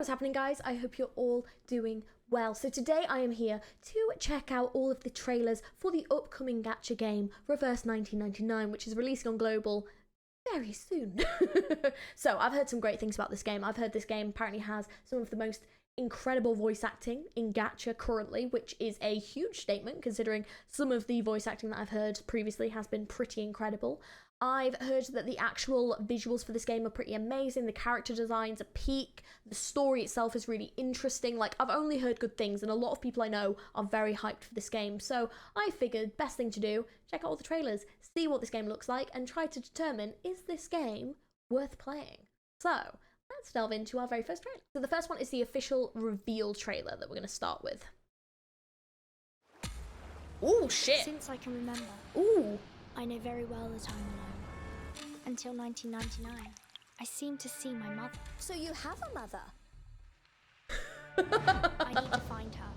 happening, guys? I hope you're all doing well. So today I am here to check out all of the trailers for the upcoming gacha game Reverse 1999, which is releasing on global very soon. So I've heard some great things about this game. I've heard this game apparently has some of the most incredible voice acting in gacha currently, which is a huge statement considering some of the voice acting that I've heard previously has been pretty incredible. I've heard that the actual visuals for this game are pretty amazing, the character designs are peak, the story itself is really interesting. Like, I've only heard good things, and a lot of people I know are very hyped for this game, so I figured best thing to do, check out all the trailers, see what this game looks like, and try to determine, is this game worth playing? So, let's delve into our very first trailer. So the first one is the official reveal trailer that we're going to start with. Ooh, shit! Since I can remember. Ooh! I know very well that I'm alone. Until 1999, I seemed to see my mother. So you have a mother? I need to find her,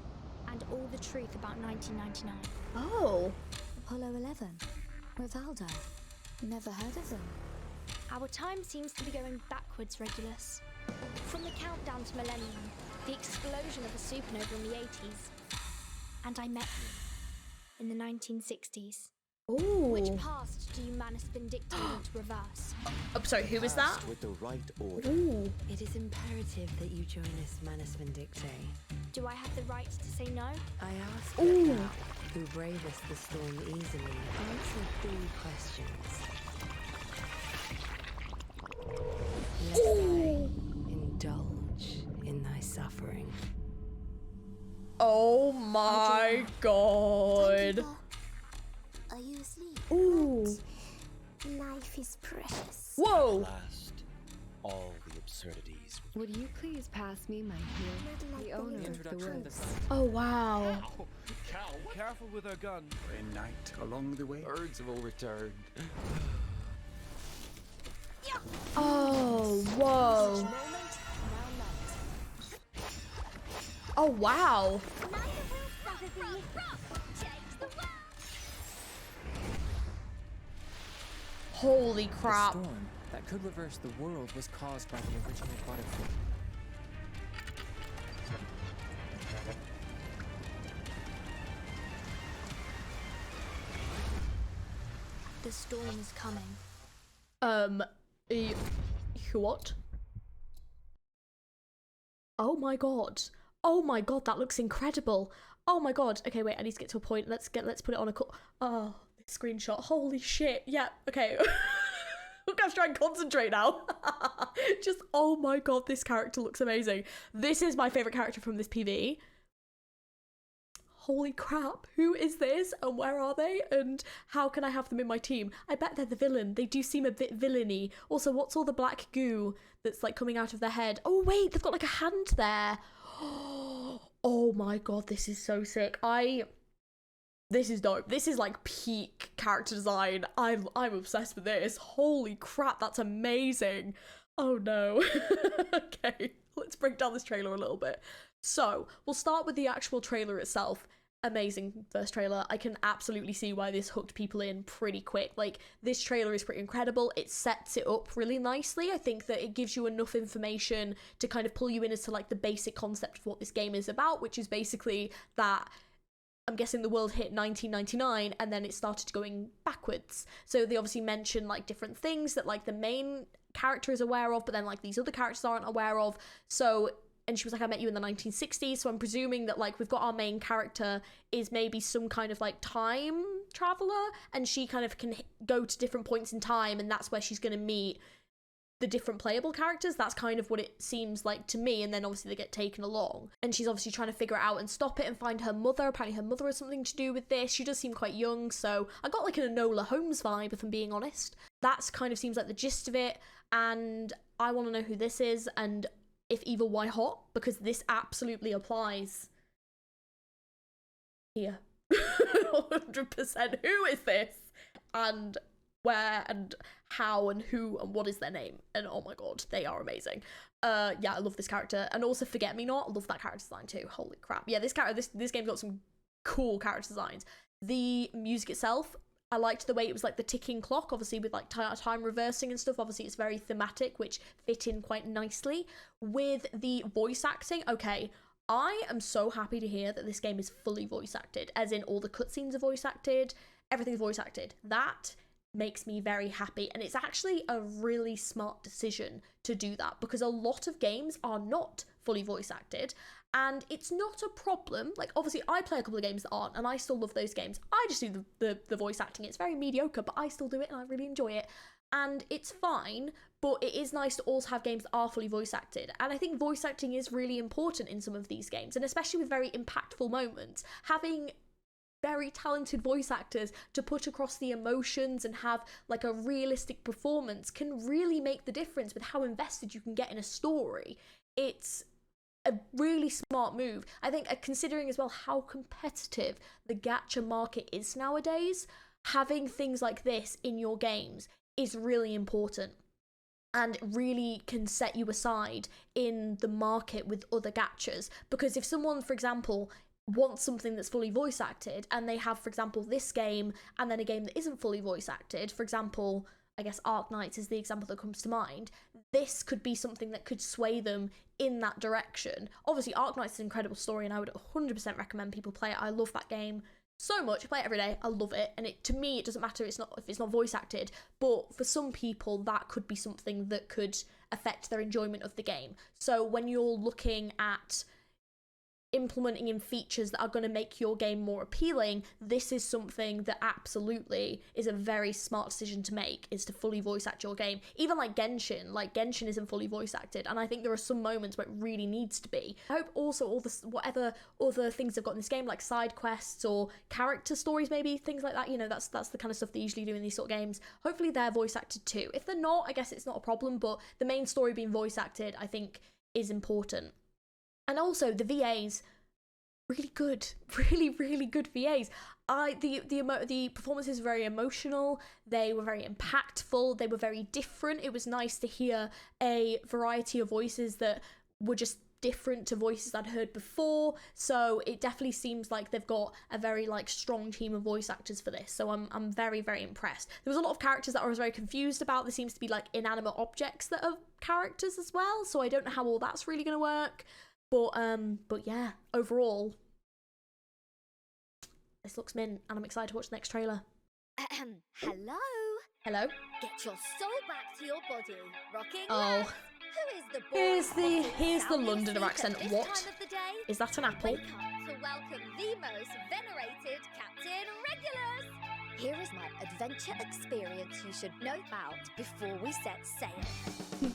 and all the truth about 1999. Oh! Apollo 11. Rivaldo. Never heard of them. Our time seems to be going backwards, Regulus. From the countdown to millennium, the explosion of a supernova in the 80s. And I met you in the 1960s. Ooh. Which past do you Manus Vindictae to reverse? Oh, sorry, who is that? With the right order. Ooh. It is imperative that you join us, Manus Vindictae. Do I have the right to say no? I ask Ooh. that thou, who bravest the storm easily, answer 3 questions. Lest I indulge in thy suffering. Oh my god. Timekeeper, are you asleep? Ooh. Life is precious. Whoa. Last, all the absurdities. Would you please pass me my heel, Not like the owner of the Introduction of the woods? Oh wow. Careful with our gun. A night along the way. Birds have all returned. Oh, whoa. Oh wow. Holy crap. The storm that could reverse the world was caused by the original butterfly. The storm is coming. What? Oh my god. Oh my god, that looks incredible. Oh my god. Okay, wait, I need to get to a point. Let's put it on a oh, this screenshot. Holy shit. Yeah, okay. I'm gonna try and concentrate now. Just, oh my god, this character looks amazing. This is my favorite character from this PV. Holy crap, who is this and where are they and how can I have them in my team? I bet they're the villain. They do seem a bit villainy. Also, what's all the black goo that's like coming out of their head? Oh wait, they've got like a hand there. Oh my god, this is so sick. This is dope. This is like peak character design. I'm obsessed with this. Holy crap, that's amazing. Oh no. Okay, let's break down this trailer a little bit. So, we'll start with the actual trailer itself. Amazing first trailer. I can absolutely see why this hooked people in pretty quick. Like, this trailer is pretty incredible. It sets it up really nicely. I think that it gives you enough information to kind of pull you in as to like the basic concept of what this game is about, which is basically that I'm guessing the world hit 1999 and then it started going backwards. So they obviously mention like different things that like the main character is aware of, but then like these other characters aren't aware of. So, and she was like, I met you in the 1960s. So I'm presuming that like we've got our main character is maybe some kind of like time traveler, and she kind of can go to different points in time, and that's where she's going to meet the different playable characters. That's kind of what it seems like to me, and then obviously they get taken along, and she's obviously trying to figure it out and stop it and find her mother. Apparently her mother has something to do with this. She does seem quite young, so I got like an Enola Holmes vibe, if I'm being honest. That's kind of seems like the gist of it, and I want to know who this is, and if evil, why hot, because this absolutely applies here. 100%. Who is this, and where and how and who and what is their name? And oh my god, they are amazing. Yeah, I love this character. And also Forget Me Not, I love that character design too. Holy crap. Yeah, this game's got some cool character designs. The music itself, I liked the way it was like the ticking clock, obviously with like time reversing and stuff. Obviously it's very thematic, which fit in quite nicely. With the voice acting, okay, I am so happy to hear that this game is fully voice acted, as in all the cutscenes are voice acted, everything's voice acted. That makes me very happy, and it's actually a really smart decision to do that, because a lot of games are not fully voice acted, and it's not a problem. Like, obviously I play a couple of games that aren't, and I still love those games. I just do the voice acting. It's very mediocre, but I still do it and I really enjoy it, and it's fine. But it is nice to also have games that are fully voice acted, and I think voice acting is really important in some of these games, and especially with very impactful moments. Having very talented voice actors to put across the emotions and have like a realistic performance can really make the difference with how invested you can get in a story. It's a really smart move. I think, considering as well how competitive the gacha market is nowadays, having things like this in your games is really important and really can set you aside in the market with other gachas. Because if someone, for example, wants something that's fully voice acted, and they have, for example, this game and then a game that isn't fully voice acted, for example, I guess Ark Knights is the example that comes to mind, this could be something that could sway them in that direction. Obviously, Ark Knights is an incredible story, and I would 100% recommend people play it. I love that game so much. I play it every day. I love it, and to me, it doesn't matter if it's not voice acted, but for some people, that could be something that could affect their enjoyment of the game. So when you're looking at implementing in features that are going to make your game more appealing, this is something that absolutely is a very smart decision to make, is to fully voice act your game. Even like Genshin isn't fully voice acted, and I think there are some moments where it really needs to be. I hope also all this, whatever other things they've got in this game, like side quests or character stories, maybe things like that, you know, that's the kind of stuff they usually do in these sort of games. Hopefully they're voice acted too. If they're not, I guess it's not a problem, but the main story being voice acted, I think, is important. And also the VAs, really good, really good VAs. The performances were very emotional, they were very impactful, they were very different. It was nice to hear a variety of voices that were just different to voices I'd heard before. So it definitely seems like they've got a very like strong team of voice actors for this. So I'm very impressed. There was a lot of characters that I was very confused about. There seems to be like inanimate objects that are characters as well, so I don't know how all that's really gonna work. But yeah, overall, this looks mint, and I'm excited to watch the next trailer. Hello? Hello? Get your soul back to your body. Rocking Oh. Who is the Here's the Londoner accent. What? Is that an apple? Wake up to welcome the most venerated Captain Regulus. Here is my adventure experience you should know about before we set sail.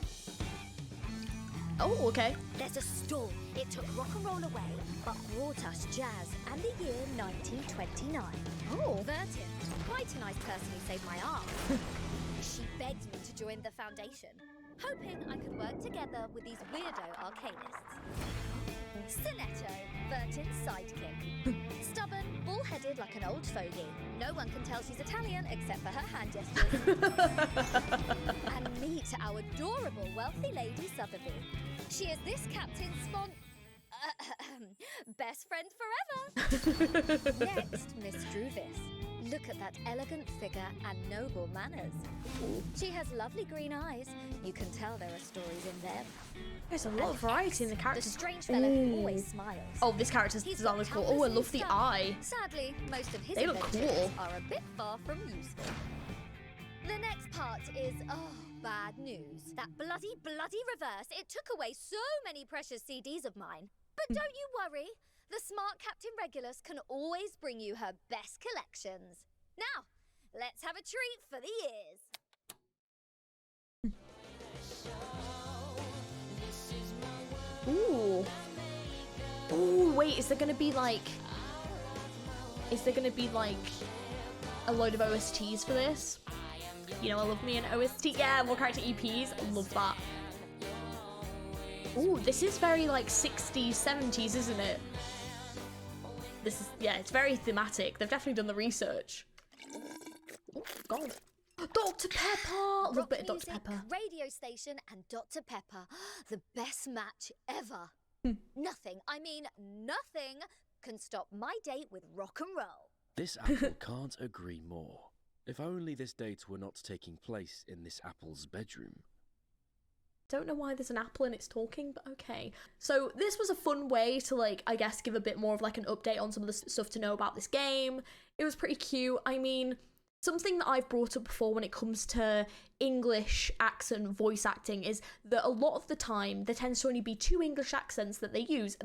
Oh, okay. There's a storm. It took rock and roll away, but brought us jazz and the year 1929. Oh. Vertin, quite a nice person who saved my arm. She begged me to join the foundation, hoping I could work together with these weirdo arcanists. Senetto, Vertin's sidekick. Stubborn, bull-headed like an old fogey. No one can tell she's Italian except for her hand gestures. And meet our adorable wealthy lady Sotheby. She is this captain's best friend forever. Next, Miss Druvis. Look at that elegant figure and noble manners. She has lovely green eyes. You can tell there are stories in them. There's a lot of variety in the characters. The strange fellow who always smiles. Oh, this character's design looks cool. Oh, I love the eye. Sadly, most of his They look adventures cool. are a bit far from useful. The next part is, bad news. That bloody reverse. It took away so many precious CDs of mine. But don't you worry. The smart Captain Regulus can always bring you her best collections. Now, let's have a treat for the ears. Ooh. Ooh, wait, is there gonna be like a load of OSTs for this? You know, I love me an OST. Yeah, more character EPs. I love that. Ooh, this is very like 60s, 70s, isn't it? This is, yeah, it's very thematic. They've definitely done the research. Oh, God. Dr. Pepper! Love a bit of Dr. Pepper. Radio station and Dr. Pepper. The best match ever. Nothing, I mean nothing, can stop my date with rock and roll. This apple can't agree more. If only this date were not taking place in this apple's bedroom. Don't know why there's an apple and it's talking, but okay. So this was a fun way to, like, I guess give a bit more of like an update on some of the stuff to know about this game. It was pretty cute. I mean, something that I've brought up before when it comes to English accent voice acting is that a lot of the time there tends to only be 2 English accents that they use.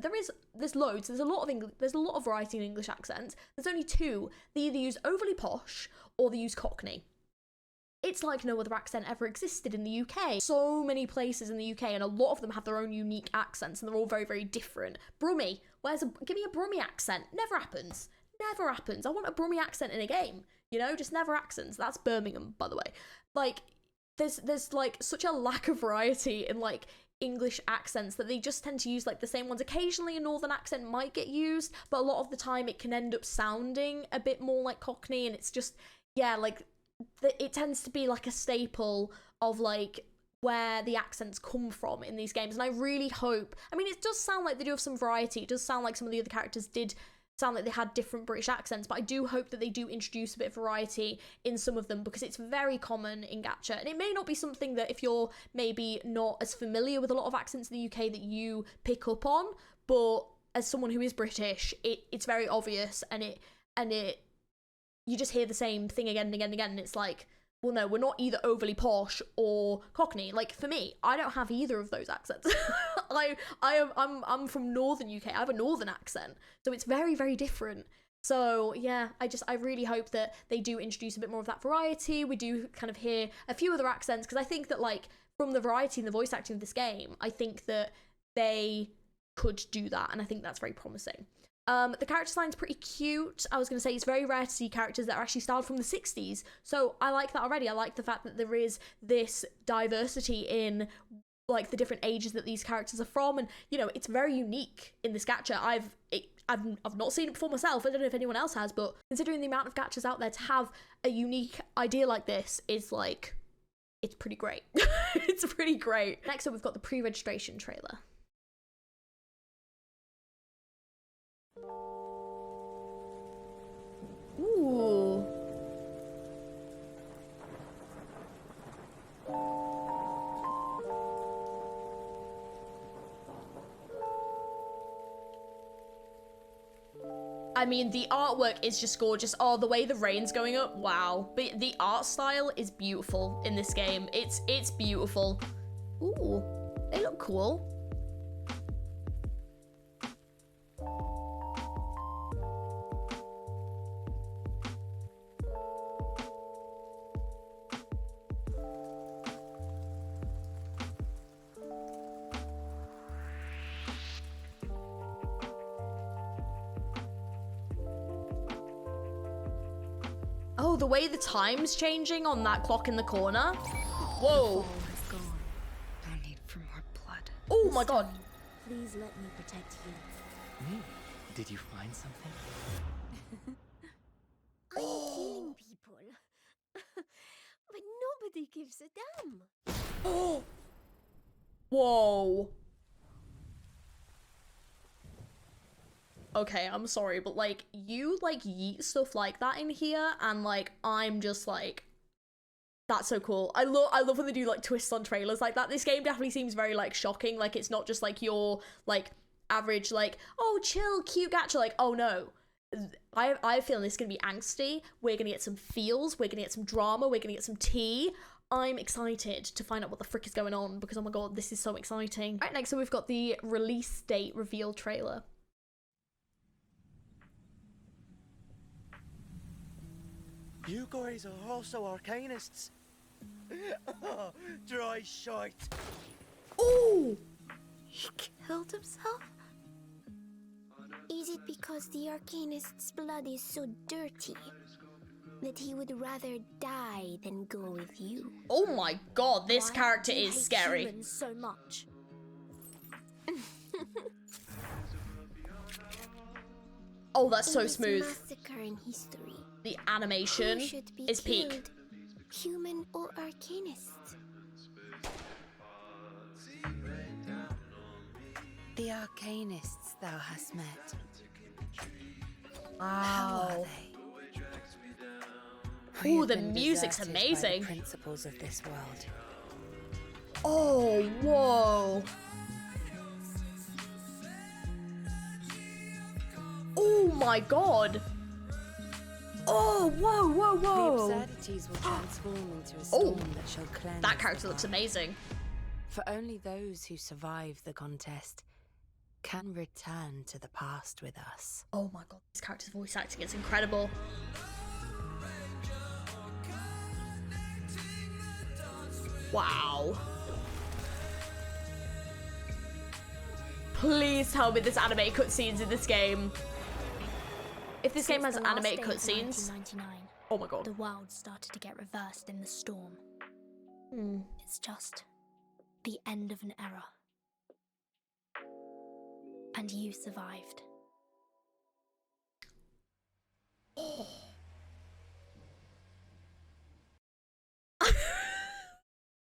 There's loads. There's a lot of variety in English accents. There's only 2. They either use overly posh or they use Cockney. It's like no other accent ever existed in the UK. So many places in the UK, and a lot of them have their own unique accents, and they're all very, very different. Brummie, give me a Brummie accent. Never happens. Never happens. I want a Brummie accent in a game. You know, just never accents. That's Birmingham, by the way. Like, there's like such a lack of variety in like English accents that they just tend to use like the same ones. Occasionally a northern accent might get used, but a lot of the time it can end up sounding a bit more like Cockney, and it's just, yeah, like, it tends to be like a staple of like where the accents come from in these games. And I really hope, I mean, it does sound like they do have some variety. It does sound like some of the other characters did sound like they had different British accents, but I do hope that they do introduce a bit of variety in some of them, because it's very common in Gacha. And it may not be something that, if you're maybe not as familiar with a lot of accents in the UK, that you pick up on, but as someone who is British, it's very obvious, and you just hear the same thing again and again and again, and it's like, well, no, we're not either overly posh or Cockney. Like, for me, I don't have either of those accents. I'm from northern UK. I have a northern accent, so it's very, very different. So yeah, I really hope that they do introduce a bit more of that variety. We do kind of hear a few other accents, because I think that, like, from the variety in the voice acting of this game, I think that they could do that, and I think that's very promising. The character design's pretty cute. I was going to say, it's very rare to see characters that are actually styled from the 60s, so I like that already. I like the fact that there is this diversity in, like, the different ages that these characters are from, and, you know, it's very unique in this gacha. I've not seen it before myself. I don't know if anyone else has, but considering the amount of gachas out there, to have a unique idea like this is, like, it's pretty great. It's pretty great. Next up, we've got the pre-registration trailer. Ooh. I mean, the artwork is just gorgeous. Oh, the way the rain's going up, wow. But the art style is beautiful in this game. It's beautiful. Ooh, they look cool. Oh, the way the time's changing on that clock in the corner. Whoa. No need for more blood. Oh my god. Please let me protect you. Me? Did you find something? I'm killing people. But nobody gives a damn. Oh. Whoa. Okay, I'm sorry, but, like, you, like, yeet stuff like that in here, and, like, I'm just, like, that's so cool. I love when they do, like, twists on trailers like that. This game definitely seems very, like, shocking. Like, it's not just, like, your, like, average, like, oh, chill, cute gacha. Like, oh, no. I have a feeling this is going to be angsty. We're going to get some feels. We're going to get some drama. We're going to get some tea. I'm excited to find out what the frick is going on, because, oh, my God, this is so exciting. Right, next, so we've got the release date reveal trailer. You guys are also arcanists. Dry shite. Ooh! He killed himself? Is it because the Arcanist's blood is so dirty that he would rather die than go with you? Oh my god, this Why character do you is hate scary. humans so much? Oh, that's so In this smooth. massacre in history, The animation who should be is peak. killed, human or Arcanist? The Arcanists thou hast met. Wow. How are they? We Ooh, have the been music's deserted by amazing. the principles of this world. Oh, whoa. Oh my god. Oh, whoa, whoa, The whoa. absurdities will transform into a storm that shall cleanse. That character looks amazing. For only those who survive the contest can return to the past with us. Oh my god, this character's voice acting is incredible. Wow. Please tell me there's animated cutscenes in this game. If this game has animated cutscenes, oh my god. The world started to get reversed in the storm. It's just the end of an era. And you survived.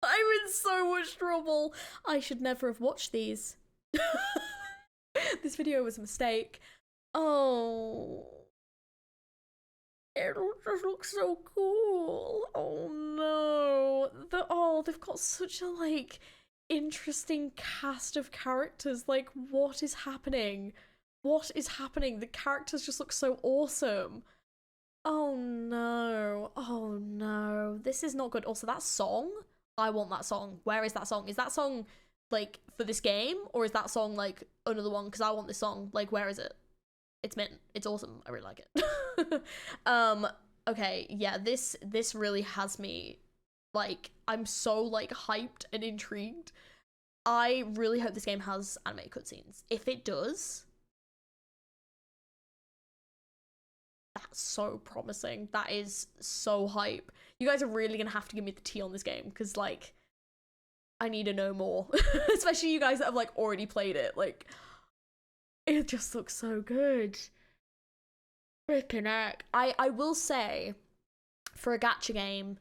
I'm in so much trouble. I should never have watched these. This video was a mistake. Oh. It just looks so cool. Oh no. They've got such a like interesting cast of characters. Like, what is happening? What is happening? The characters just look so awesome. Oh no. Oh no. This is not good. Also, that song, I want that song. Where is that song? Is that song like for this game, or is that song like another one? Because I want this song. Like, where is it? It's mint. It's awesome. I really like it. Okay, yeah, this really has me, like, I'm so like hyped and intrigued. I really hope this game has animated cutscenes. If it does, that's so promising. That is so hype. You guys are really gonna have to give me the tea on this game, because like I need to know more. Especially you guys that have like already played it. Like, it just looks so good. Freaking heck. I will say, for a gacha game,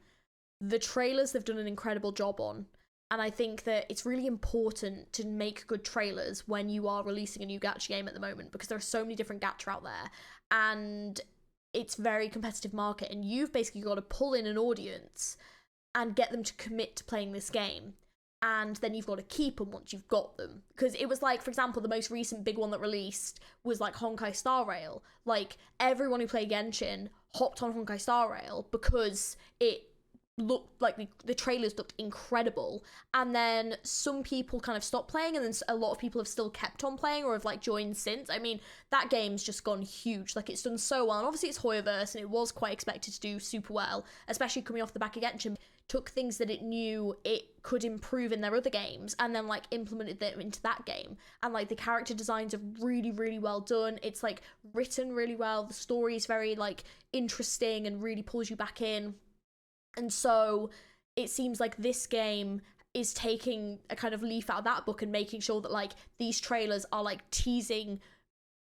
the trailers they've done an incredible job on. And I think that it's really important to make good trailers when you are releasing a new gacha game at the moment, because there are so many different gacha out there. And it's a very competitive market, and you've basically got to pull in an audience and get them to commit to playing this game. And then you've got to keep them once you've got them. Because it was like, for example, the most recent big one that released was like Honkai Star Rail. Like, everyone who played Genshin hopped on Honkai Star Rail because it looked like the trailers looked incredible. And then some people kind of stopped playing, and then a lot of people have still kept on playing or have like joined since. I mean, that game's just gone huge. Like, it's done so well. And obviously it's Hoyoverse, and it was quite expected to do super well, especially coming off the back of Genshin. Took things that it knew it could improve in their other games and then like implemented them into that game. And like the character designs are really, really well done. It's like written really well. The story is very like interesting and really pulls you back in. And so it seems like this game is taking a kind of leaf out of that book and making sure that like these trailers are like teasing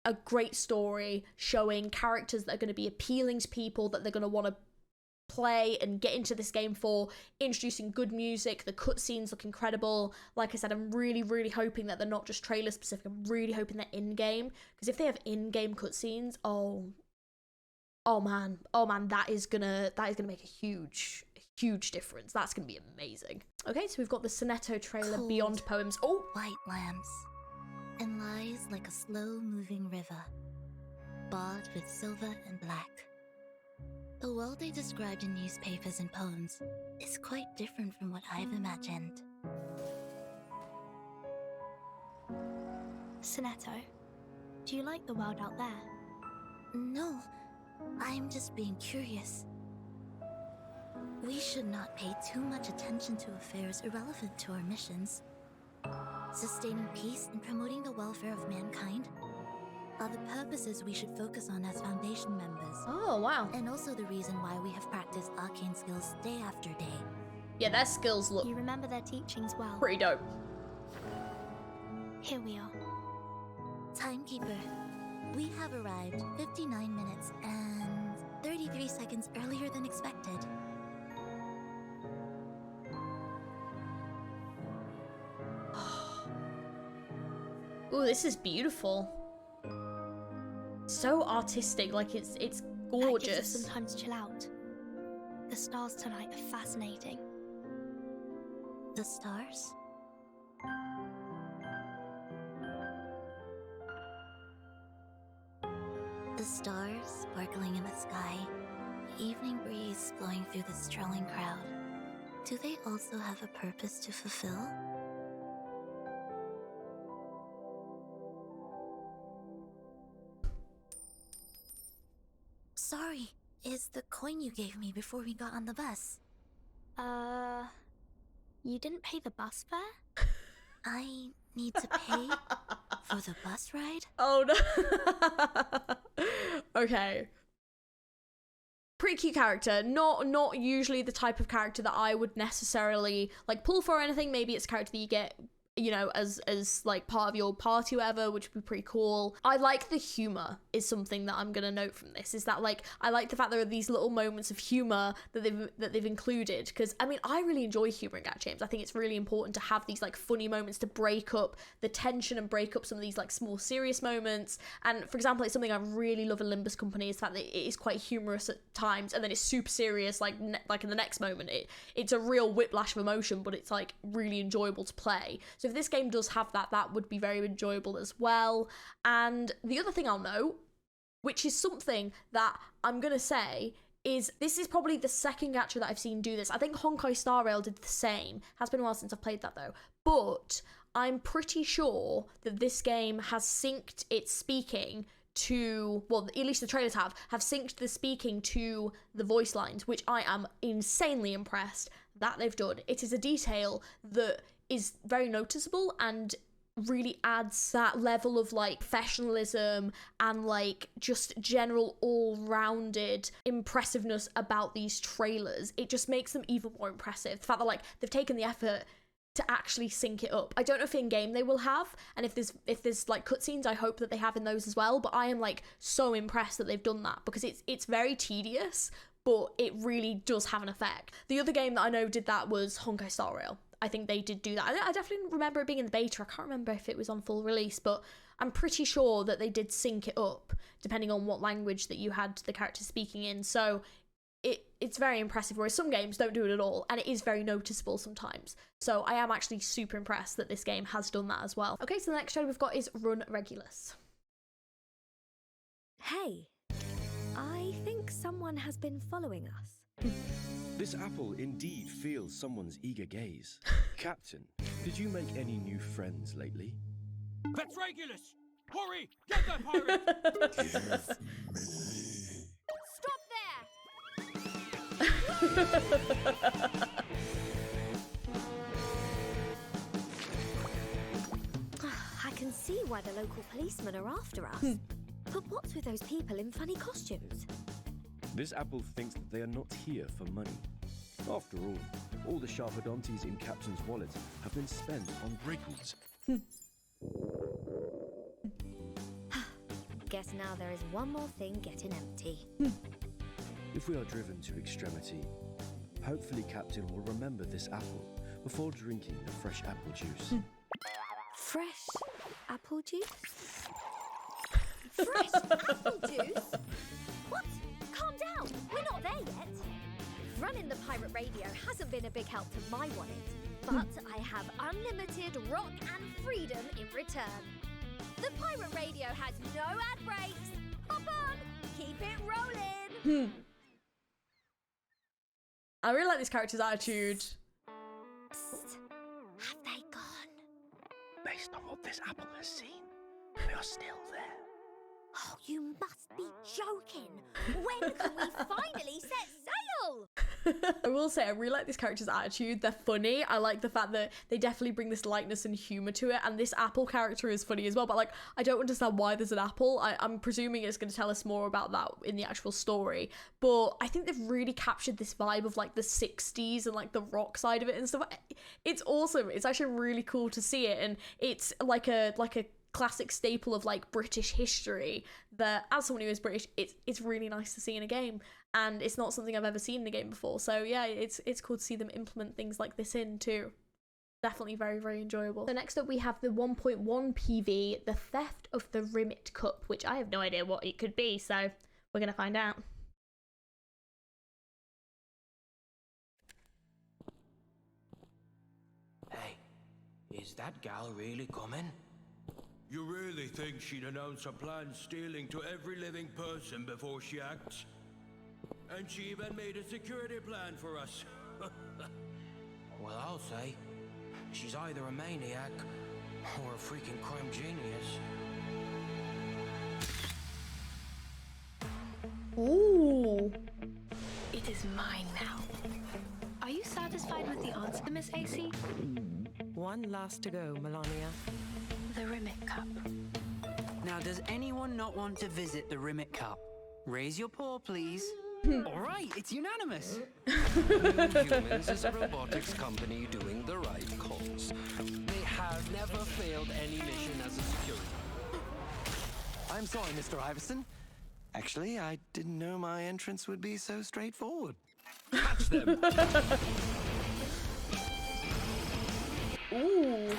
a great story, showing characters that are going to be appealing to people, that they're going to want to play and get into this game for, introducing good music. The cutscenes look incredible. Like I said, I'm really, really hoping that they're not just trailer specific. I'm really hoping they're in-game, because if they have in-game cutscenes, oh man, that is gonna make a huge difference. That's gonna be amazing. Okay, so we've got the Senetto trailer, Cold, Beyond Poems. Oh, white lamps, and lies like a slow-moving river, barred with silver and black. The world they described in newspapers and poems is quite different from what I've imagined. Senetto, do you like the world out there? No, I'm just being curious. We should not pay too much attention to affairs irrelevant to our missions. Sustaining peace and promoting the welfare of mankind are the purposes we should focus on as Foundation members. Oh, wow. And also the reason why we have practiced arcane skills day after day. Yeah, their skills look You remember their teachings well. pretty dope. Here we are. Timekeeper, we have arrived 59 minutes and 33 seconds earlier than expected. Ooh, this is beautiful. So artistic, like it's That gives us gorgeous. some time to chill out. the stars tonight are fascinating. The stars? The stars sparkling in the sky, the evening breeze blowing through the strolling crowd. Do they also have a purpose to fulfill? Sorry, is the coin you gave me before we got on the bus. You didn't pay the bus fare? I need to pay for the bus ride? Oh no. Okay. Pretty cute character. Not usually the type of character that I would necessarily like pull for or anything. Maybe it's a character that you get, you know, as like part of your party or whatever, which would be pretty cool. I like the humor is something that I'm gonna note from this, is that like I like the fact there are these little moments of humor that they've included, because I mean I really enjoy humor in Gacha games. I think it's really important to have these like funny moments to break up the tension and break up some of these like small serious moments. And for example, it's something I really love in Limbus Company is the fact that it is quite humorous at times and then it's super serious like in the next moment. It's a real whiplash of emotion, but it's like really enjoyable to play. So if this game does have that, that would be very enjoyable as well. And the other thing I'll note, which is something that I'm going to say, is this is probably the second gacha that I've seen do this. I think Honkai Star Rail did the same. Has been a while since I've played that though. But I'm pretty sure that this game has synced its speaking to, well, at least the trailers have synced the speaking to the voice lines, which I am insanely impressed that they've done. It is a detail that is very noticeable and really adds that level of like professionalism and like just general all-rounded impressiveness about these trailers. It just makes them even more impressive. The fact that like they've taken the effort to actually sync it up. I don't know if in game they will have, and if there's like cutscenes, I hope that they have in those as well. But I am like so impressed that they've done that, because it's very tedious, but it really does have an effect. The other game that I know did that was Honkai Star Rail. I think they did do that. I definitely remember it being in the beta. I can't remember if it was on full release, but I'm pretty sure that they did sync it up depending on what language that you had the character speaking in. So it's very impressive, whereas some games don't do it at all, and it is very noticeable sometimes. So I am actually super impressed that this game has done that as well. Okay, so the next trailer we've got is Run Regulus. Hey, I think someone has been following us. This apple indeed feels someone's eager gaze. Captain, did you make any new friends lately? That's Regulus! Hurry! Get that pirate! Stop I can see why the local policemen are after us. But what's with those people in funny costumes? This apple thinks that they are not here for money. After all the sharpodontes in Captain's wallet have been spent on Regulus. Guess now there is one more thing getting empty. If we are driven to extremity, hopefully Captain will remember this apple before drinking the fresh apple juice. Fresh apple juice? Fresh apple juice? What? Calm down, we're not there yet. Running the pirate radio hasn't been a big help to my wallet, but I have unlimited rock and freedom in return. The pirate radio has no ad breaks. Hop on, keep it rolling. I really like this character's attitude. Psst. Have they gone? Based on what this apple has seen, we are still there. Oh, you must be joking. When can we finally set sail? I will say I really like this character's attitude. They're funny. I like the fact that they definitely bring this lightness and humor to it, and this apple character is funny as well, but like I don't understand why there's an apple. I'm presuming it's going to tell us more about that in the actual story, but I think they've really captured this vibe of like the 60s and like the rock side of it and stuff. It's awesome. It's actually really cool to see it, and it's like a classic staple of like British history that, as someone who is British, it's really nice to see in a game, and it's not something I've ever seen in a game before. So yeah, it's cool to see them implement things like this in too. Definitely very, very enjoyable. So next up we have the 1.1 PV, The Theft of the Rimit Cup, which I have no idea what it could be, so we're gonna find out. Is that gal really coming? You really think she'd announce her plans stealing to every living person before she acts? And she even made a security plan for us. Well, I'll say, she's either a maniac or a freaking crime genius. Ooh. It is mine now. Are you satisfied with the answer, Miss AC? One last to go, Melania. The Rimit Cup. Now, does anyone not want to visit the Rimit Cup? Raise your paw, please. All right, it's unanimous. Humans is a robotics company doing the right calls. They have never failed any mission as a security. I'm sorry, Mr. Iverson. Actually, I didn't know my entrance would be so straightforward. Catch them! Ooh.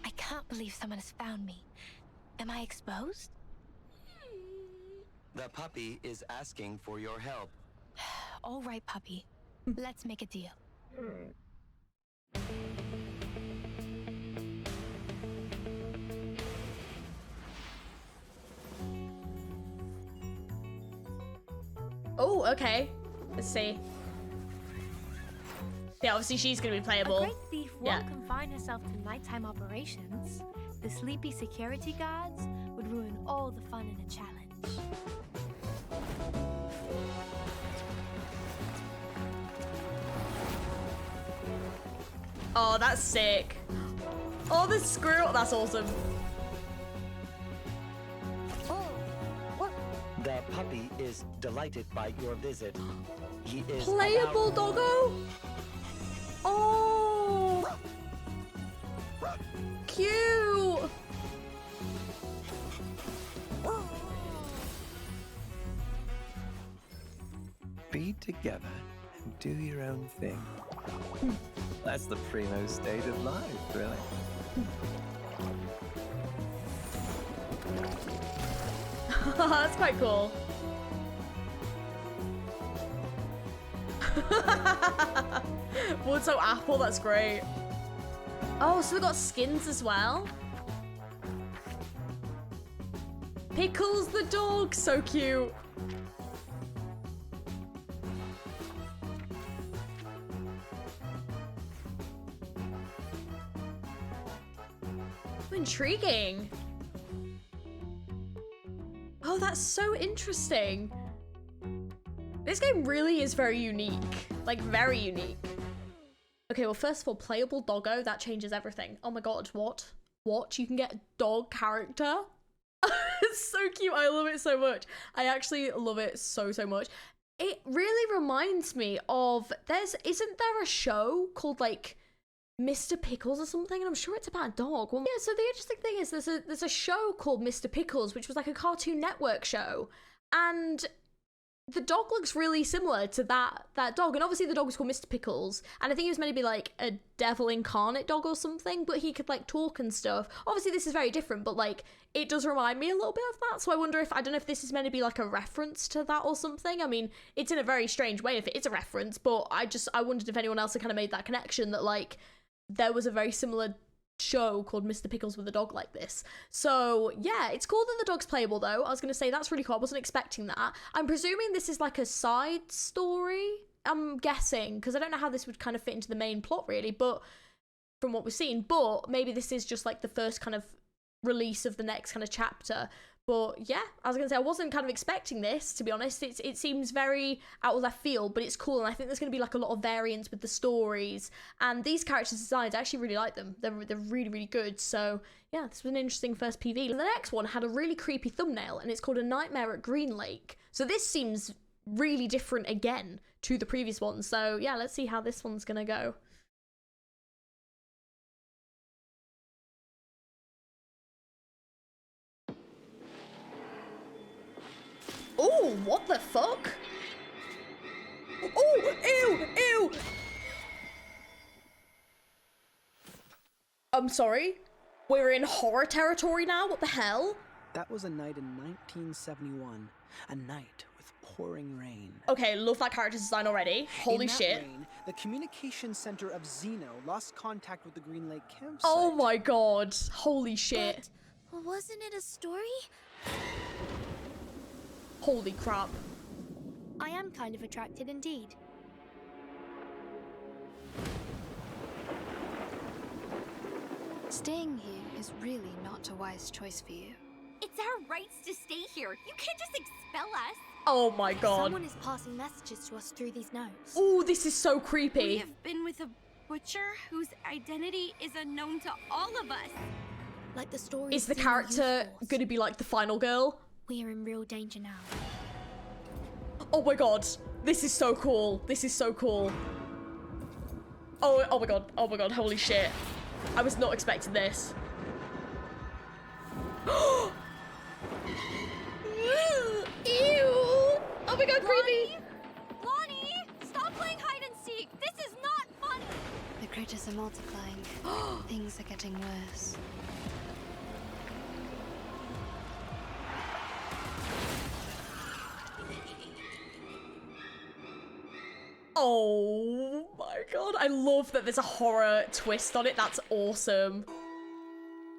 I can't believe someone has found me. Am I exposed? The puppy is asking for your help. All right, puppy. Let's make a deal. Oh, okay. Let's see. Yeah, obviously she's gonna be playable. A great thief won't confine herself to nighttime operations. The sleepy security guards would ruin all the fun in a challenge. Oh, that's sick. Oh, the squirrel. That's awesome. The puppy is delighted by your visit. He is Playable doggo? Oh! Cute! Be together and do your own thing. That's the primo state of life, really. That's quite cool. Woodso apple, that's great. Oh, so we got skins as well. Pickles the dog, so cute. Intriguing. Oh, that's so interesting. This game really is very unique. Like, very unique. Okay, well, first of all, playable doggo, that changes everything. Oh my god, what? What? You can get a dog character? It's so cute. I love it so much. I actually love it so, so much. It really reminds me of, isn't there a show called, like, Mr. Pickles or something, and I'm sure it's about a dog. Well, yeah, so the interesting thing is there's a show called Mr. Pickles, which was like a Cartoon Network show, and the dog looks really similar to that dog, and obviously the dog was called Mr. Pickles, and I think he was meant to be like a devil incarnate dog or something, but he could like talk and stuff. Obviously this is very different, but like it does remind me a little bit of that, so I wonder if, I don't know if this is meant to be like a reference to that or something. I mean, it's in a very strange way if it is a reference, but I wondered if anyone else had kind of made that connection, that like there was a very similar show called Mr. Pickles with a dog like this. So yeah, it's cool that the dog's playable though. I was gonna say that's really cool. I wasn't expecting that. I'm presuming this is like a side story, I'm guessing, because I don't know how this would kind of fit into the main plot really, but from what we've seen, but maybe this is just like the first kind of release of the next kind of chapter. But yeah, I was gonna say I wasn't kind of expecting this, to be honest. It seems very out of left field, but it's cool, and I think there's gonna be like a lot of variance with the stories and these characters' designs. I actually really like them. They're really, really good. So yeah, this was an interesting first PV. And the next one had a really creepy thumbnail, and it's called A Nightmare at Green Lake. So this seems really different again to the previous one. So yeah, let's see how this one's gonna go. Oh, what the fuck? Oh, ew, ew. I'm sorry. We're in horror territory now? What the hell? That was a night in 1971. A night with pouring rain. Okay, love that character design already. Holy in that shit. Rain, the communication center of Xeno lost contact with the Green Lake campsite. Oh my god. Holy shit. But wasn't it a story? Holy crap. I am kind of attracted indeed. Staying here is really not a wise choice for you. It's our rights to stay here. You can't just expel us. Oh my god. Someone is passing messages to us through these notes. Ooh, this is so creepy. We have been with a butcher whose identity is unknown to all of us. Like the story. Is the character gonna be like the final girl? We are in real danger now. Oh my god. This is so cool. This is so cool. Oh my god. Oh my god. Holy shit. I was not expecting this. Ew! Oh my god, creepy! Lonnie! Stop playing hide and seek! This is not funny! The critters are multiplying. Things are getting worse. Oh my god, I love that there's a horror twist on it. That's awesome.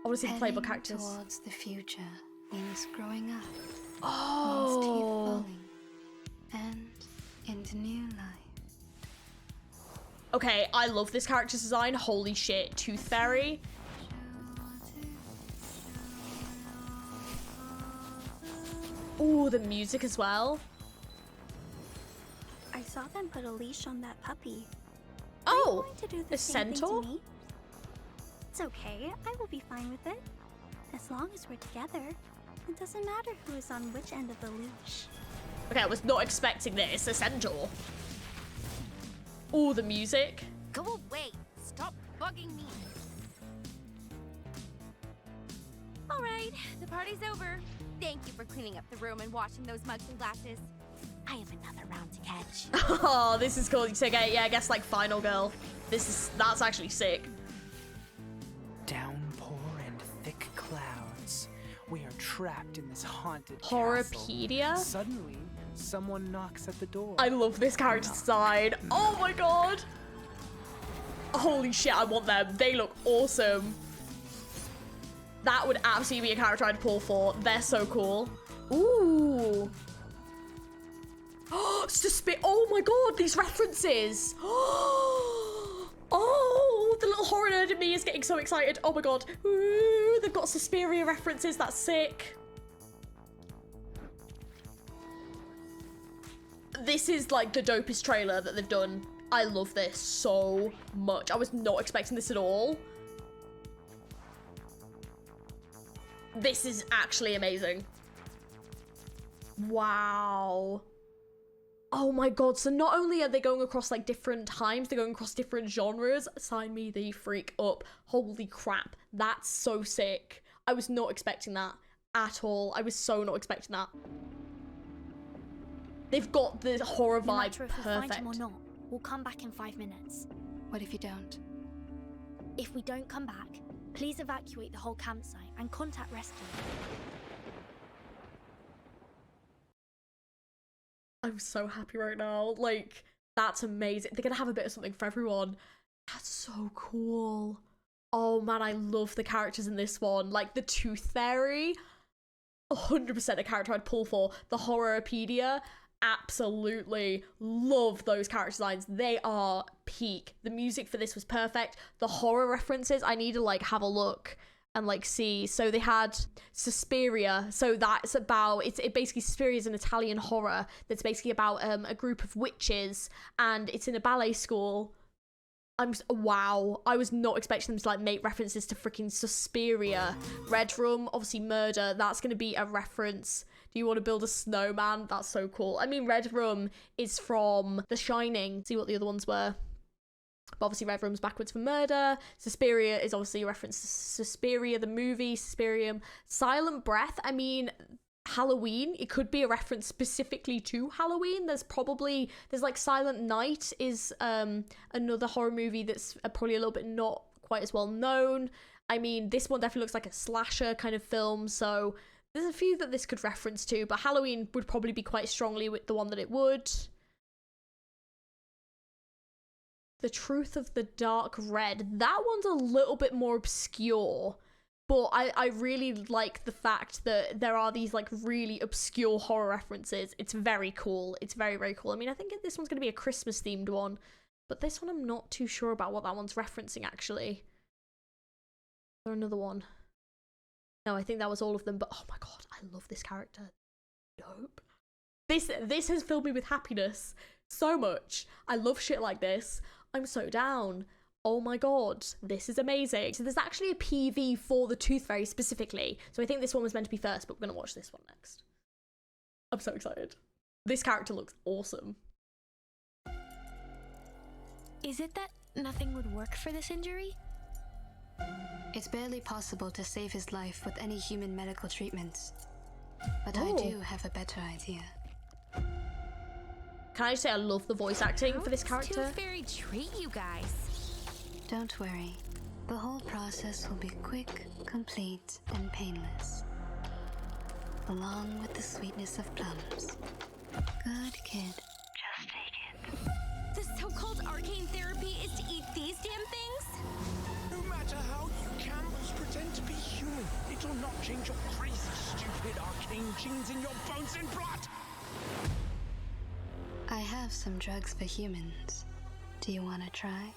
I want to see the playbook characters. Towards the future means growing up. Oh. Means teeth falling. And into new life. Okay, I love this character design. Holy shit. Tooth Fairy. Ooh, the music as well. I saw them put a leash on that puppy. Oh, are you going to do the a same thing centaur? to me? It's okay. I will be fine with it. As long as we're together. It doesn't matter who is on which end of the leash. Okay, I was not expecting this. A centaur. Ooh, the music. Go away! Stop bugging me! Alright, the party's over. Thank you for cleaning up the room and washing those mugs and glasses. I have another round to catch. Oh, this is cool. So, okay, yeah, I guess like final girl. That's actually sick. Downpour and thick clouds. We are trapped in this haunted Horrorpedia? castle. Suddenly, someone knocks at the door. I love this character design. Oh my god. Holy shit, I want them. They look awesome. That would absolutely be a character I'd pull for. They're so cool. Ooh. Oh my god, these references. Oh, the little horror nerd in me is getting so excited. Oh my god. Ooh, they've got Suspiria references. That's sick. This is like the dopest trailer that they've done. I love this so much. I was not expecting this at all. This is actually amazing. Wow. Oh my god, so not only are they going across like different times, they're going across different genres. Sign me the freak up. Holy crap, that's so sick. I was not expecting that at all. I was so not expecting that. They've got the horror No vibe matter if we find perfect. him or not, we'll come back in 5 minutes. What if you don't? If we don't come back, please evacuate the whole campsite and contact rescue. I'm so happy right now. Like, that's amazing. They're gonna have a bit of something for everyone. That's so cool. Oh man, I love the characters in this one. Like the Tooth Fairy, 100% a character I'd pull for. The Horrorpedia, absolutely love those character designs. They are peak. The music for this was perfect. The horror references, I need to like have a look and like see. So they had Suspiria. So that's about, it basically, Suspiria is an Italian horror that's basically about a group of witches, and it's in a ballet school. Wow, I was not expecting them to like make references to freaking Suspiria. Red Room, obviously murder, that's gonna be a reference. Do you want to build a snowman? That's so cool. I mean, Red Room is from The Shining. See what the other ones were. But obviously Red Room's backwards for murder. Suspiria is obviously a reference to Suspiria, the movie, Suspirium. Silent Breath, I mean, Halloween, it could be a reference specifically to Halloween. There's like Silent Night is another horror movie that's probably a little bit not quite as well known. I mean, this one definitely looks like a slasher kind of film, so there's a few that this could reference to, but Halloween would probably be quite strongly with the one that it would. The Truth of the Dark Red. That one's a little bit more obscure, but I really like the fact that there are these like really obscure horror references. It's very cool. It's very, very cool. I mean, I think this one's going to be a Christmas themed one, but this one I'm not too sure about what that one's referencing actually. Is there another one? No, I think that was all of them, but oh my god, I love this character. Dope. This has filled me with happiness so much. I love shit like this. I'm so down. Oh my god, this is amazing. So there's actually a PV for the Tooth Fairy specifically. So I think this one was meant to be first, but we're gonna watch this one next. I'm so excited. This character looks awesome. Is it that nothing would work for this injury? It's barely possible to save his life with any human medical treatments. But Oh. I do have a better idea. Can I just say I love the voice acting for this character? Tooth Fairy treat you guys? Don't worry. The whole process will be quick, complete, and painless. Along with the sweetness of plums. Good kid. Just take it. The so-called arcane therapy is to eat these damn things? No matter how you campers pretend to be human, it will not change your crazy, stupid arcane genes in your bones and blood! I have some drugs for humans. Do you want to try?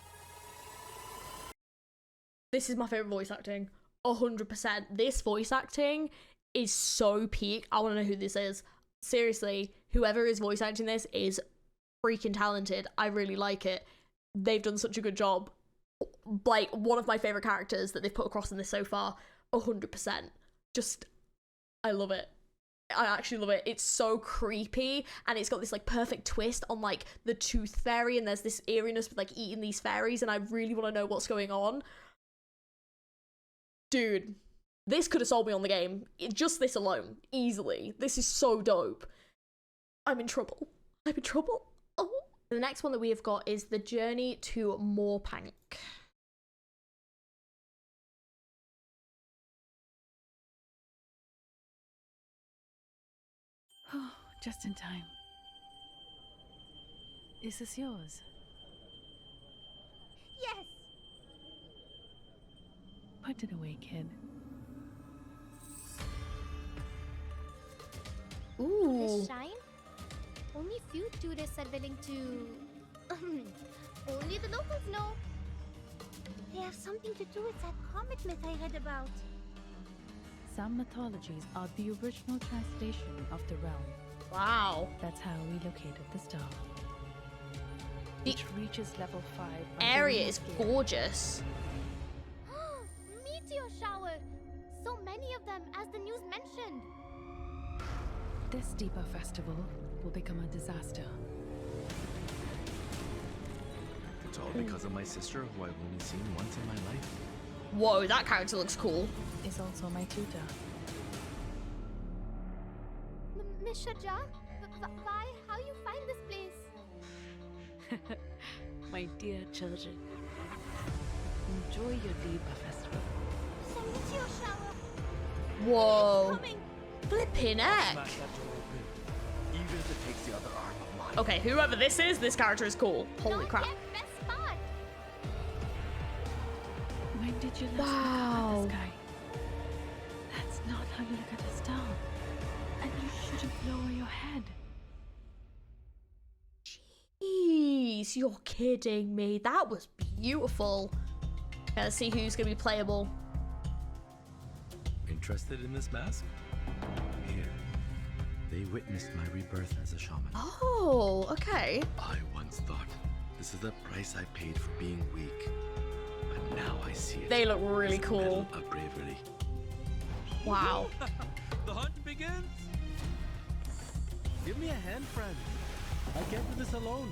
This is my favourite voice acting. 100%. This voice acting is so peak. I want to know who this is. Seriously, whoever is voice acting this is freaking talented. I really like it. They've done such a good job. Like, one of my favourite characters that they've put across in this so far. 100%. Just, I love it. I actually love it. It's so creepy, and it's got this like perfect twist on like the Tooth Fairy, and there's this eeriness with like eating these fairies, and I really want to know what's going on. Dude, this could have sold me on the game. Just this alone, easily. This is so dope. I'm in trouble. I'm in trouble. Oh. The next one that we have got is The Journey to Moorpank. Oh, just in time. Is this yours? Yes! Put it away, kid. Ooh. This shine? Only few tourists are willing to... Only the locals know. They have something to do with that comet myth I read about. Some mythologies are the original translation of the realm. Wow. That's how we located the star. Which reaches level 5. Area is gorgeous. Meteor shower! So many of them, as the news mentioned. This Deepa festival will become a disaster. It's all because of my sister, who I've only seen once in my life. Whoa, that character looks cool. Is also my tutor. Miss Shaja, why? How you find this place? My dear children, enjoy your Deepa festival. So meteor shower. Whoa. Flippin' heck. Smash that door open, even if it takes the other arm of mine. Okay, whoever this is, this character is cool. Holy crap. Best spot. When did you last look up at the sky? That's not how you look at a star. And you shouldn't lower your head. Jeez, you're kidding me. That was beautiful. Okay, let's see who's gonna be playable. Interested in this mask? Here. They witnessed my rebirth as a shaman. Oh, okay. I once thought this is the price I paid for being weak. But now I see it. They look really as a cool. medal of bravery. Wow. The hunt begins. Give me a hand, friend. I can't do this alone.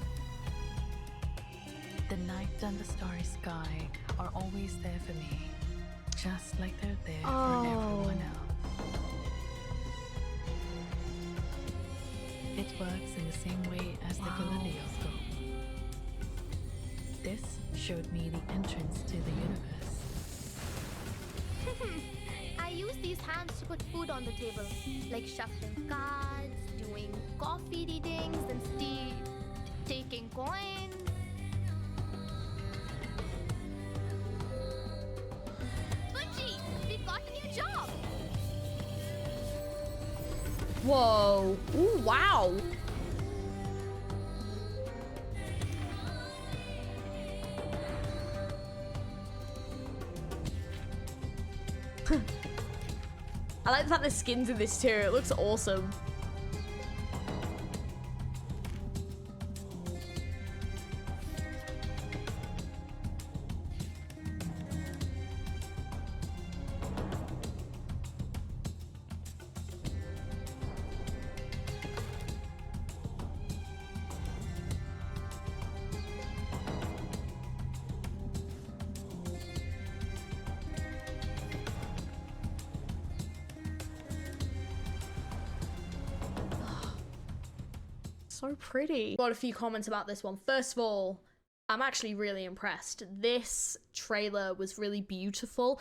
The night and the starry sky are always there for me. Just like they're there for everyone else. It works in the same way as the kaleidoscope. This showed me the entrance to the universe. I use these hands to put food on the table, like shuffling cards, doing coffee readings, and taking coins. Bungie, we've got a new job! Whoa. Ooh, wow. I like the fact there's skins in this too. It looks awesome. So pretty. Got a few comments about this one. First of all, I'm actually really impressed. This trailer was really beautiful.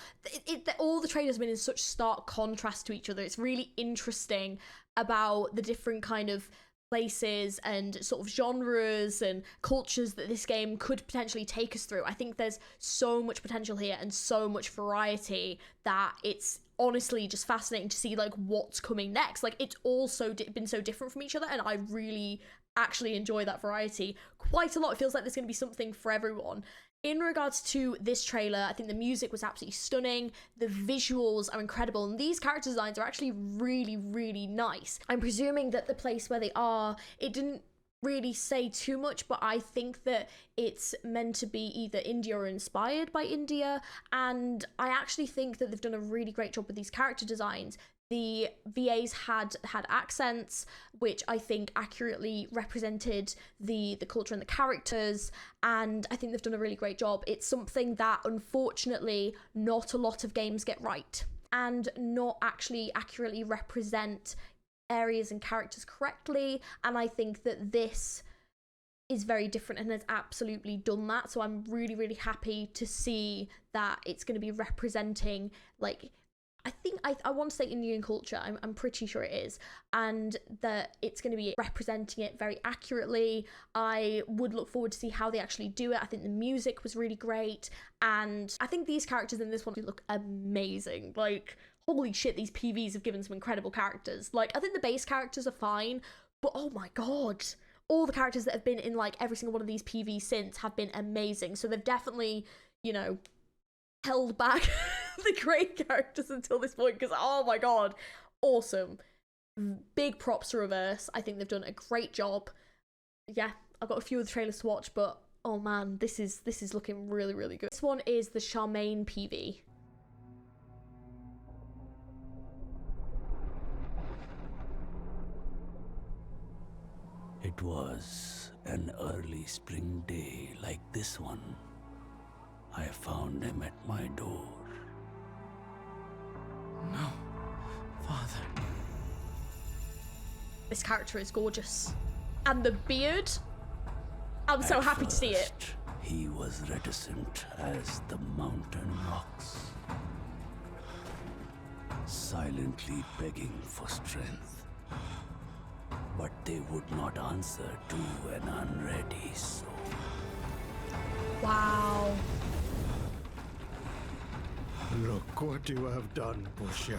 All the trailers have been in such stark contrast to each other. It's really interesting about the different kind of places and sort of genres and cultures that this game could potentially take us through. I think there's so much potential here and so much variety that it's honestly just fascinating to see like what's coming next. Like it's also been so different from each other, and I really actually enjoy that variety quite a lot. It feels like there's going to be something for everyone. In regards to this trailer, I think the music was absolutely stunning. The visuals are incredible, and these character designs are actually really, really nice. I'm presuming that the place where they are, it didn't really say too much, but I think that it's meant to be either India or inspired by India, and I actually think that they've done a really great job with these character designs. The VAs had accents, which I think accurately represented the culture and the characters, and I think they've done a really great job. It's something that unfortunately not a lot of games get right, and not actually accurately represent areas and characters correctly, and I think that this is very different and has absolutely done that. So I'm really, really happy to see that it's going to be representing, like, I want to say Indian culture, I'm pretty sure it is, and that it's going to be representing it very accurately. I would look forward to see how they actually do it. I think the music was really great, and I think these characters in this one look amazing. Like, holy shit, these PVs have given some incredible characters. Like, I think the base characters are fine, but oh my god, all the characters that have been in like every single one of these PVs since have been amazing. So they've definitely, you know, held back the great characters until this point, because oh my god, awesome. Big props to Reverse. I think they've done a great job. Yeah, I've got a few of the trailers to watch, but oh man, this is looking really, really good. This one is the Charmaine PV. It was an early spring day like this one. I found him at my door. No, Father. This character is gorgeous. And the beard, I'm so happy to see it. He was reticent as the mountain rocks, silently begging for strength. But they would not answer to an unready soul. Wow. Look what you have done, Portia.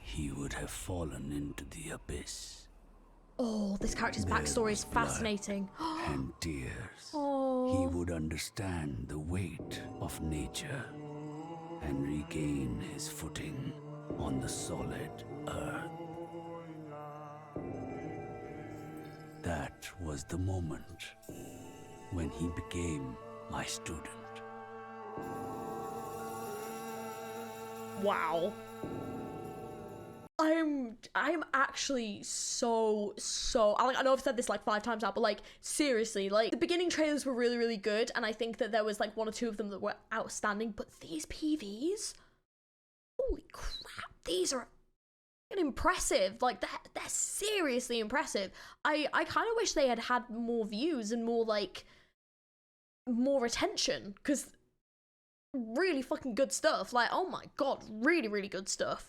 He would have fallen into the abyss. Oh, this character's backstory is fascinating. And tears. Oh. He would understand the weight of nature and regain his footing on the solid earth. That was the moment when he became my student. Wow. I'm actually so I know I've said this like 5 times now, but like seriously, like the beginning trailers were really, really good, and I think that there was like 1 or 2 of them that were outstanding, but these PVs, holy crap, these are impressive. Like they're seriously impressive. I kind of wish they had had more views and more like more attention, because really fucking good stuff. Like, oh my god, really, really good stuff.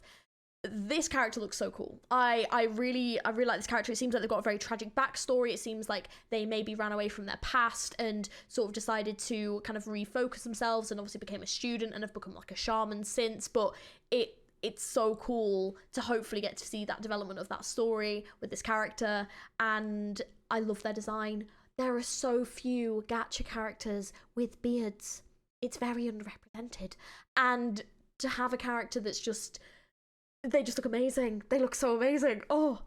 This character looks so cool. I really like this character. It seems like they've got a very tragic backstory. It seems like they maybe ran away from their past and sort of decided to kind of refocus themselves, and obviously became a student and have become like a shaman since. But it's so cool to hopefully get to see that development of that story with this character, and I love their design. There are so few gacha characters with beards. It's very underrepresented, and to have a character that's just, they just look amazing. They look so amazing. Oh,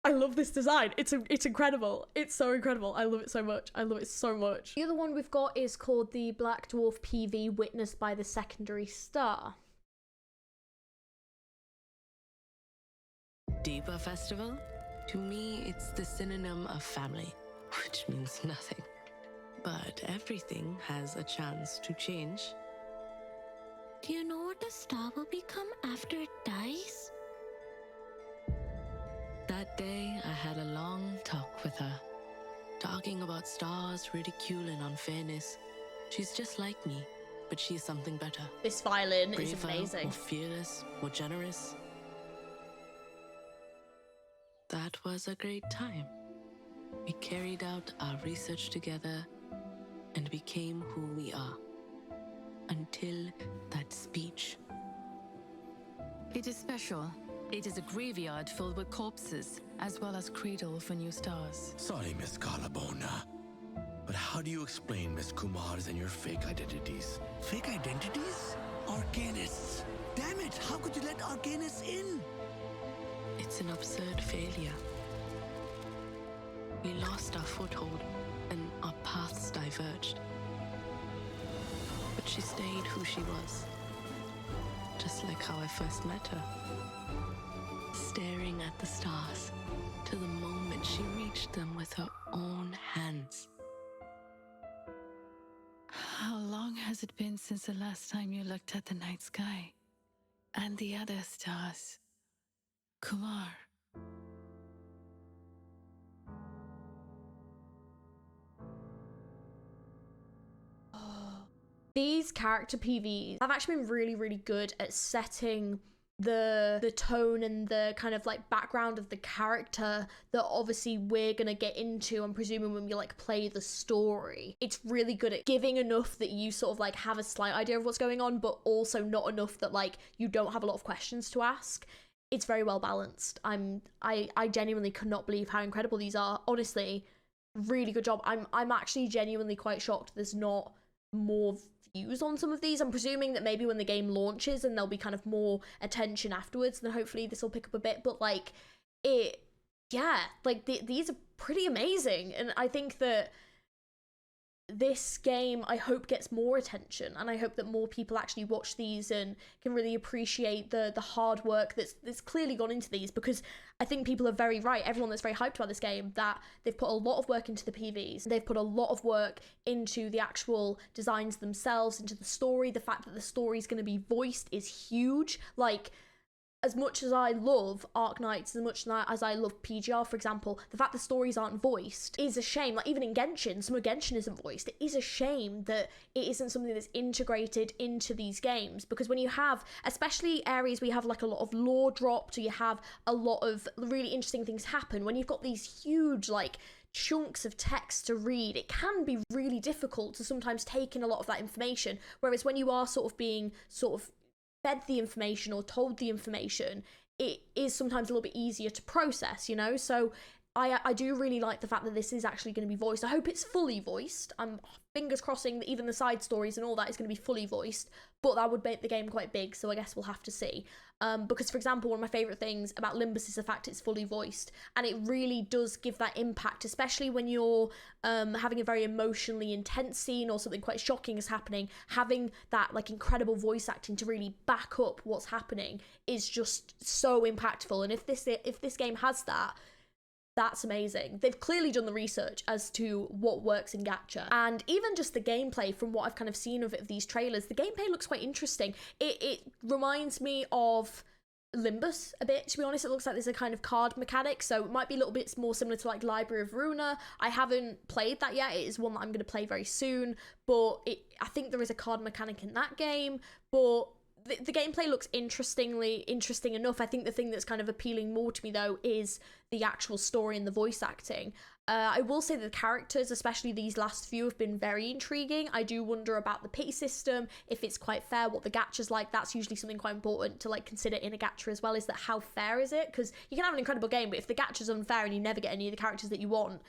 I love this design. It's incredible. It's so incredible. I love it so much. I love it so much. The other one we've got is called the Black Dwarf PV Witnessed by the Secondary Star. Deepa Festival? To me, it's the synonym of family, which means nothing. But everything has a chance to change. Do you know what the star will become after it dies? That day, I had a long talk with her, talking about stars, ridicule, and unfairness. She's just like me, but she's something better. This violin Braver, is amazing. More fearless, more generous. That was a great time. We carried out our research together and became who we are. Until that speech. It is special. It is a graveyard filled with corpses, as well as cradle for new stars. Sorry, Miss Calabona, but how do you explain Miss Kumar's and your fake identities? Fake identities? Arcanists. Damn it, how could you let Arcanists in? It's an absurd failure. We lost our foothold, and our paths diverged. But she stayed who she was. Just like how I first met her. Staring at the stars, to the moment she reached them with her own hands. How long has it been since the last time you looked at the night sky? And the other stars? Kumar. These character PVs have actually been really, really good at setting the tone and the kind of like background of the character that obviously we're gonna get into, I'm presuming, when we like play the story. It's really good at giving enough that you sort of like have a slight idea of what's going on, but also not enough that like you don't have a lot of questions to ask. It's very well balanced. I genuinely could not believe how incredible these are. Honestly, really good job. I'm actually genuinely quite shocked there's not more views on some of these. I'm presuming that maybe when the game launches and there'll be kind of more attention afterwards, then hopefully this will pick up a bit. But like these are pretty amazing, and I think that this game, I hope, gets more attention, and I hope that more people actually watch these and can really appreciate the hard work that's clearly gone into these, because I think people are very right, everyone that's very hyped about this game, that they've put a lot of work into the PVs, they've put a lot of work into the actual designs themselves, into the story. The fact that the story is going to be voiced is huge. Like, as much as I love Arc Knights, as much as I love PGR, for example, the fact the stories aren't voiced is a shame. Like, even in Genshin, some of Genshin isn't voiced. It is a shame that it isn't something that's integrated into these games, because when you have, especially areas where you have like a lot of lore dropped, or you have a lot of really interesting things happen, when you've got these huge like chunks of text to read, it can be really difficult to sometimes take in a lot of that information. Whereas when you are sort of being sort of fed the information or told the information, it is sometimes a little bit easier to process, you know? So I do really like the fact that this is actually going to be voiced. I hope it's fully voiced. I'm fingers crossing that even the side stories and all that is going to be fully voiced, but that would make the game quite big, so I guess we'll have to see. Because, for example, one of my favourite things about Limbus is the fact it's fully voiced, and it really does give that impact, especially when you're having a very emotionally intense scene or something quite shocking is happening. Having that like incredible voice acting to really back up what's happening is just so impactful, and if this game has that, that's amazing. They've clearly done the research as to what works in Gacha. And even just the gameplay, from what I've kind of seen of these trailers, the gameplay looks quite interesting. It reminds me of Limbus a bit, to be honest. It looks like there's a kind of card mechanic, so it might be a little bit more similar to like Library of Runa. I haven't played that yet. It is one that I'm going to play very soon, but I think there is a card mechanic in that game, but the gameplay looks interesting enough. I think the thing that's kind of appealing more to me though is the actual story and the voice acting. I will say that the characters, especially these last few, have been very intriguing. I do wonder about the pity system, if it's quite fair, what the gacha's like. That's usually something quite important to like consider in a gacha as well, is that how fair is it? Because you can have an incredible game, but if the gacha's unfair and you never get any of the characters that you want,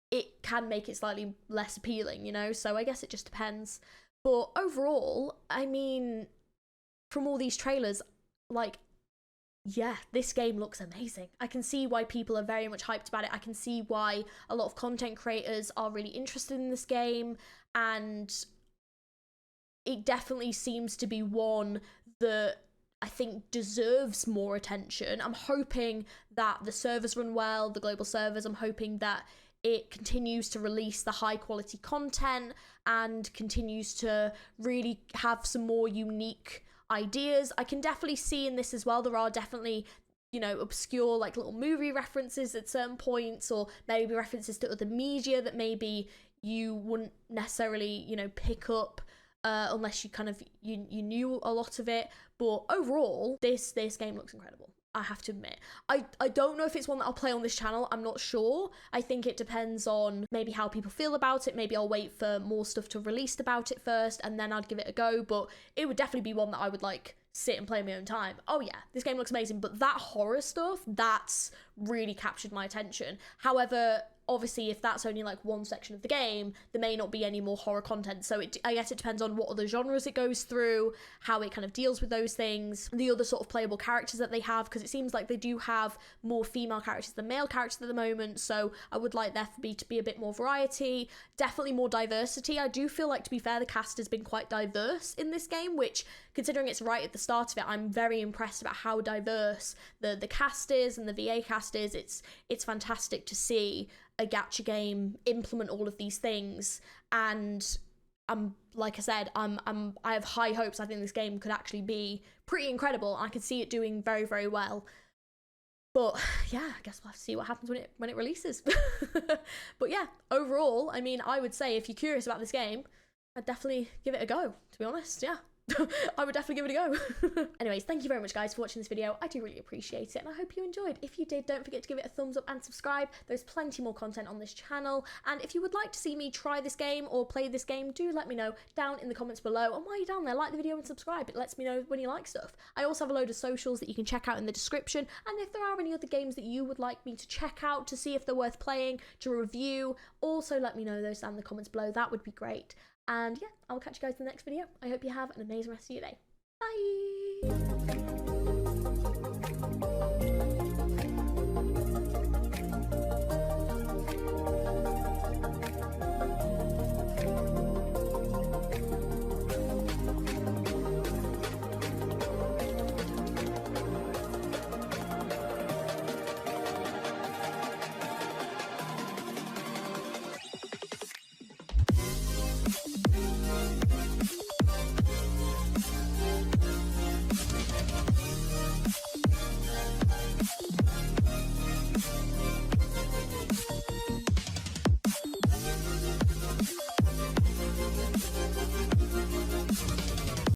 it can make it slightly less appealing, you know? So I guess it just depends. But overall, I mean, from all these trailers, like, yeah, this game looks amazing. I can see why people are very much hyped about it. I can see why a lot of content creators are really interested in this game, and it definitely seems to be one that I think deserves more attention. I'm hoping that the servers run well, the global servers. I'm hoping that it continues to release the high quality content and continues to really have some more unique ideas. I can definitely see in this as well, there are definitely, you know, obscure like little movie references at certain points, or maybe references to other media that maybe you wouldn't necessarily, you know, pick up unless you kind of you knew a lot of it. But overall, this game looks incredible, I have to admit. I don't know if it's one that I'll play on this channel. I'm not sure. I think it depends on maybe how people feel about it. Maybe I'll wait for more stuff to release about it first, and then I'd give it a go. But it would definitely be one that I would like sit and play in my own time. Oh yeah, this game looks amazing. But that horror stuff, that's really captured my attention. However, obviously, if that's only like one section of the game, there may not be any more horror content. So I guess it depends on what other genres it goes through, how it kind of deals with those things, the other sort of playable characters that they have, because it seems like they do have more female characters than male characters at the moment. So I would like there to be a bit more variety, definitely more diversity. I do feel like, to be fair, the cast has been quite diverse in this game, which, considering it's right at the start of it, I'm very impressed about how diverse the cast is and the VA cast is. It's fantastic to see a gacha game implement all of these things, and like I said, I have high hopes. I think this game could actually be pretty incredible. I could see it doing very, very well. But yeah, I guess we'll have to see what happens when it releases. But yeah, overall, I mean, I would say if you're curious about this game, I'd definitely give it a go, to be honest. Yeah. I would definitely give it a go. Anyways, thank you very much guys for watching this video. I do really appreciate it, and I hope you enjoyed. If you did, don't forget to give it a thumbs up and subscribe. There's plenty more content on this channel, and if you would like to see me try this game or play this game, do let me know down in the comments below. And while you're down there, like the video and subscribe. It lets me know when you like stuff. I also have a load of socials that you can check out in the description, and if there are any other games that you would like me to check out to see if they're worth playing, to review, also let me know those down in the comments below. That would be great. And yeah, I'll catch you guys in the next video. I hope you have an amazing rest of your day. Bye!